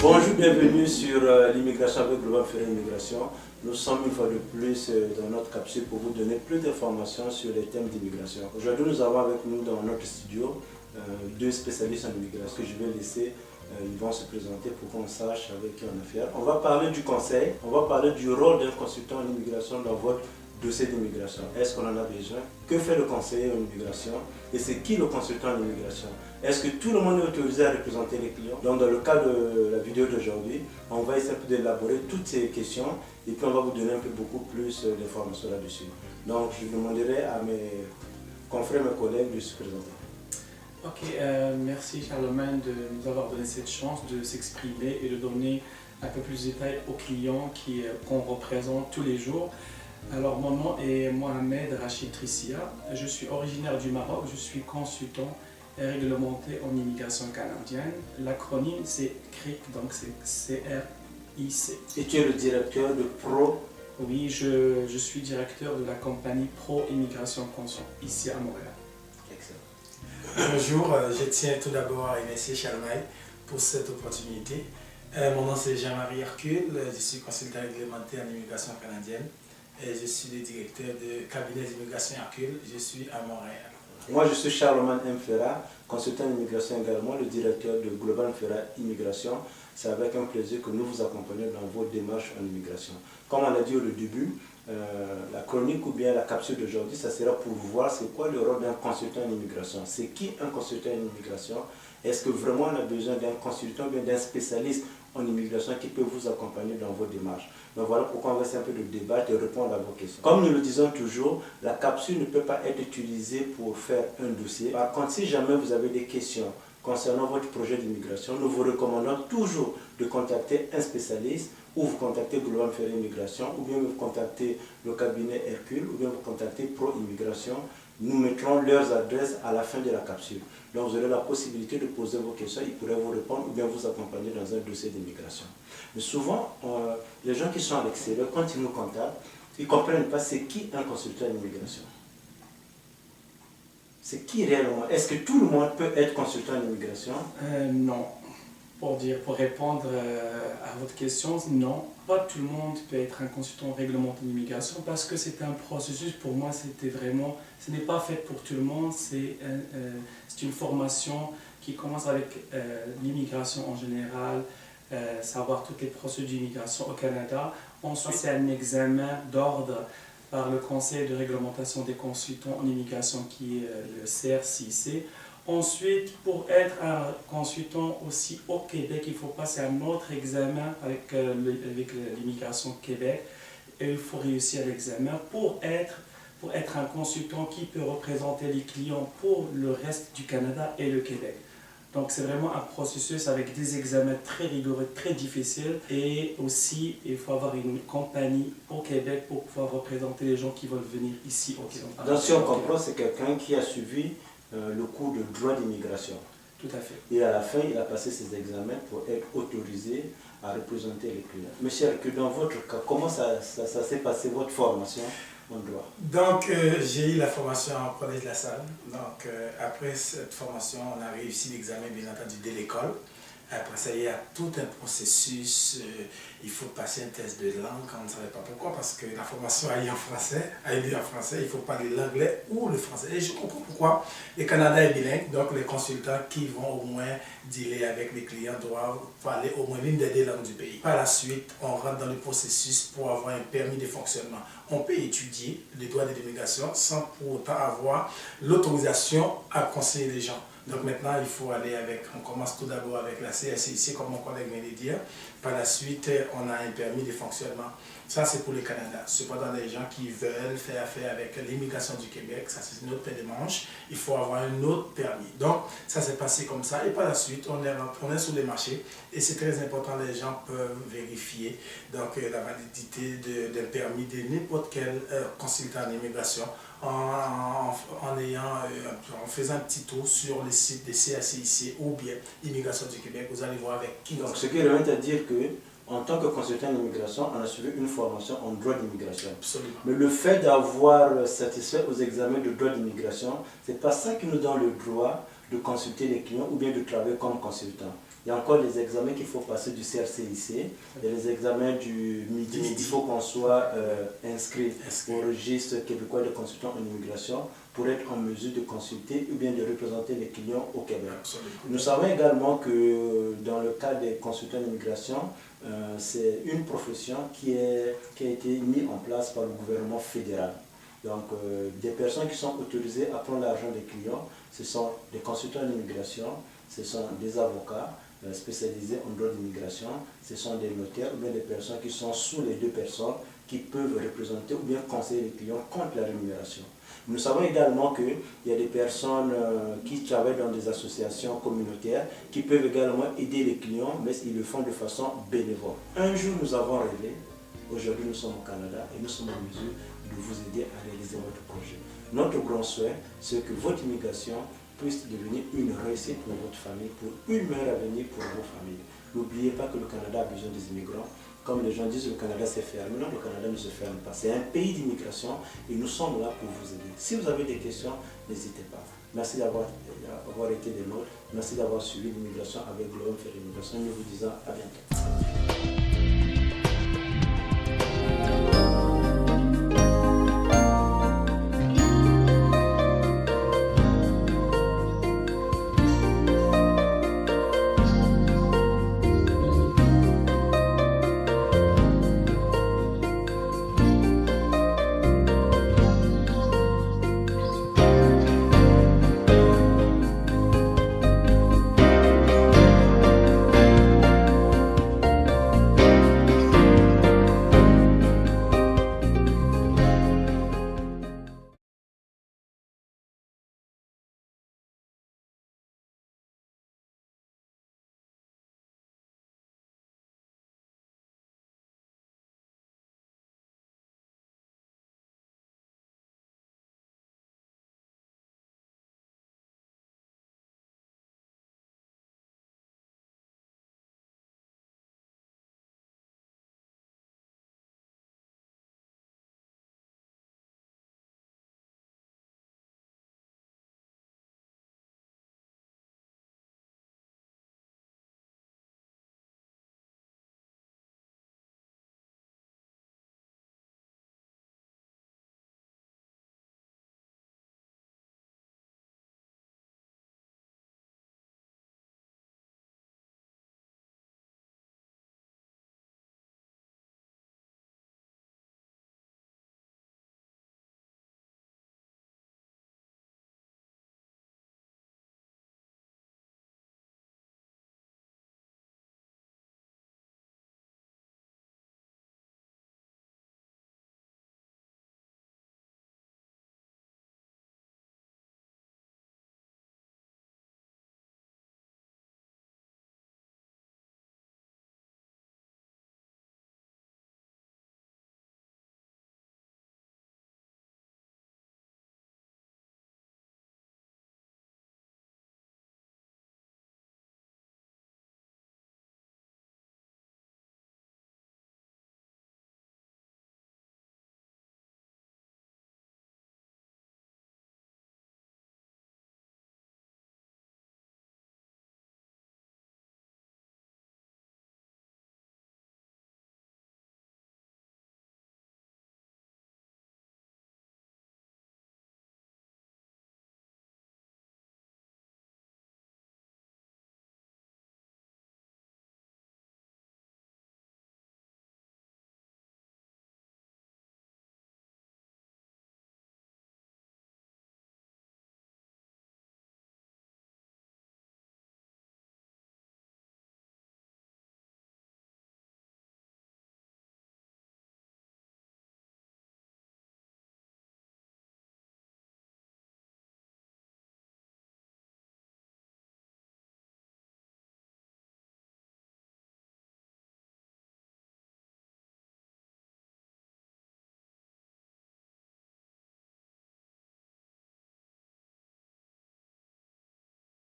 Bonjour, bienvenue sur l'immigration avec Global Ferry Immigration. Nous sommes une fois de plus dans notre capsule pour vous donner plus d'informations sur les thèmes d'immigration. Aujourd'hui, nous avons avec nous dans notre studio deux spécialistes en immigration que je vais laisser. Ils vont se présenter pour qu'on sache avec qui on a affaire. On va parler du conseil, on va parler du rôle d'un consultant en immigration dans votre dossier d'immigration. Est-ce qu'on en a besoin? Que fait le conseiller en immigration? Et c'est qui le consultant en immigration? Est-ce que tout le monde est autorisé à représenter les clients? Donc dans le cas de la vidéo d'aujourd'hui, on va essayer d'élaborer toutes ces questions et puis on va vous donner un peu beaucoup plus d'informations là-dessus. Donc je demanderai à mes confrères, mes collègues de se présenter. Ok, merci Charlemagne de nous avoir donné cette chance de s'exprimer et de donner un peu plus de détails aux clients qu'on représente tous les jours. Alors mon nom est Mohamed Rachid Trissia, je suis originaire du Maroc, je suis consultant réglementé en immigration canadienne. L'acronyme c'est CRIC, donc c'est C-R-I-C. Et tu es le directeur de Pro? Oui, je suis directeur de la compagnie Pro Immigration Consciente ici à Montréal. Excellent. Bonjour, je tiens tout d'abord à remercier Charlemagne pour cette opportunité. Mon nom c'est Jean-Marie Hercule, je suis consultant réglementé en immigration canadienne et je suis le directeur du cabinet d'immigration Hercule, je suis à Montréal. Moi je suis Charlemagne M. Ferra, consultant en immigration également, le directeur de Global Ferra Immigration. C'est avec un plaisir que nous vous accompagnons dans vos démarches en immigration. Comme on l'a dit au début, la chronique ou bien la capsule d'aujourd'hui, ça sera pour voir c'est quoi le rôle d'un consultant en immigration. C'est qui un consultant en immigration? Est-ce que vraiment on a besoin d'un consultant ou bien d'un spécialiste en immigration qui peut vous accompagner dans vos démarches? Donc voilà pourquoi on va essayer un peu de débattre et répondre à vos questions. Comme nous le disons toujours, la capsule ne peut pas être utilisée pour faire un dossier. Par contre, si jamais vous avez des questions concernant votre projet d'immigration, nous vous recommandons toujours de contacter un spécialiste ou vous contactez Global Ferry Immigration ou bien vous contactez le cabinet Hercule ou bien vous contactez Pro Immigration. Nous mettrons leurs adresses à la fin de la capsule. Donc vous aurez la possibilité de poser vos questions, ils pourraient vous répondre ou bien vous accompagner dans un dossier d'immigration. Mais souvent, les gens qui sont à l'extérieur, quand ils nous contactent, ils ne comprennent pas c'est qui un consultant en immigration. C'est qui réellement? Est-ce que tout le monde peut être consultant en immigration? Non. Pour répondre à votre question, non, pas tout le monde peut être un consultant réglementé en immigration parce que c'est un processus, pour moi, ce n'est pas fait pour tout le monde, c'est une formation qui commence avec l'immigration en général, savoir toutes les procédures d'immigration au Canada. Ensuite, c'est un examen d'ordre par le Conseil de réglementation des consultants en immigration qui est le CRCIC. Ensuite, pour être un consultant aussi au Québec, il faut passer un autre examen avec l'immigration Québec et il faut réussir l'examen pour être un consultant qui peut représenter les clients pour le reste du Canada et le Québec. Donc c'est vraiment un processus avec des examens très rigoureux, très difficiles et aussi il faut avoir une compagnie au Québec pour pouvoir représenter les gens qui veulent venir ici au Québec. Donc si on comprend, c'est quelqu'un qui a suivi le cours de droit d'immigration. Tout à fait. Et à la fin, il a passé ses examens pour être autorisé à représenter les clients. Monsieur Hercule, dans votre cas, comment ça s'est passé, votre formation en droit? Donc j'ai eu la formation en collège de la Salle. Donc après cette formation, on a réussi l'examen bien entendu de l'école. Après ça, il y a tout un processus, il faut passer un test de langue, on ne savait pas pourquoi, parce que la formation a eu en français, il faut parler l'anglais ou le français. Et je comprends pourquoi. Le Canada est bilingue, donc les consultants qui vont au moins dealer avec les clients doivent parler au moins l'une des deux langues du pays. Par la suite, on rentre dans le processus pour avoir un permis de fonctionnement. On peut étudier les droits de l'immigration sans pour autant avoir l'autorisation à conseiller les gens. Donc maintenant, il faut aller on commence tout d'abord avec la CRCIC, comme mon collègue vient de dire. Par la suite, on a un permis de fonctionnement. Ça, c'est pour le Canada. Cependant, les gens qui veulent faire affaire avec l'immigration du Québec, ça c'est une autre paire de manches, il faut avoir un autre permis. Donc, ça s'est passé comme ça. Et par la suite, on est sur les marchés. Et c'est très important, les gens peuvent vérifier donc, la validité d'un permis de n'importe quel consultant en immigration en faisant un petit tour sur le site des CRCIC ou bien Immigration du Québec. Vous allez voir avec qui. Donc, ce qui revient à dire que en tant que consultant en immigration, on a suivi une formation en droit d'immigration. Absolument. Mais le fait d'avoir satisfait aux examens de droit d'immigration, ce n'est pas ça qui nous donne le droit de consulter les clients ou bien de travailler comme consultant. Il y a encore les examens qu'il faut passer du CRCIC. Il y a les examens du MIDI. Il faut qu'on soit inscrit au registre québécois des consultants en immigration pour être en mesure de consulter ou bien de représenter les clients au Québec. Nous savons également que dans le cas des consultants en immigration, c'est une profession qui a été mise en place par le gouvernement fédéral. Donc, des personnes qui sont autorisées à prendre l'argent des clients, ce sont des consultants en immigration, ce sont des avocats spécialisés en droit d'immigration, ce sont des notaires ou bien des personnes qui sont sous les deux personnes qui peuvent représenter ou bien conseiller les clients contre la rémunération. Nous savons également qu'il y a des personnes qui travaillent dans des associations communautaires qui peuvent également aider les clients, mais ils le font de façon bénévole. Un jour, nous avons rêvé, aujourd'hui nous sommes au Canada et nous sommes en mesure de vous aider à réaliser votre projet. Notre grand souhait, c'est que votre immigration puisse devenir une réussite pour votre famille, pour une meilleure avenir pour vos familles. N'oubliez pas que le Canada a besoin des immigrants. Comme les gens disent, le Canada s'est fermé. Non, le Canada ne se ferme pas. C'est un pays d'immigration et nous sommes là pour vous aider. Si vous avez des questions, n'hésitez pas. Merci d'avoir été des nôtres. Merci d'avoir suivi l'immigration avec Global Fair Immigration. Nous vous disons à bientôt.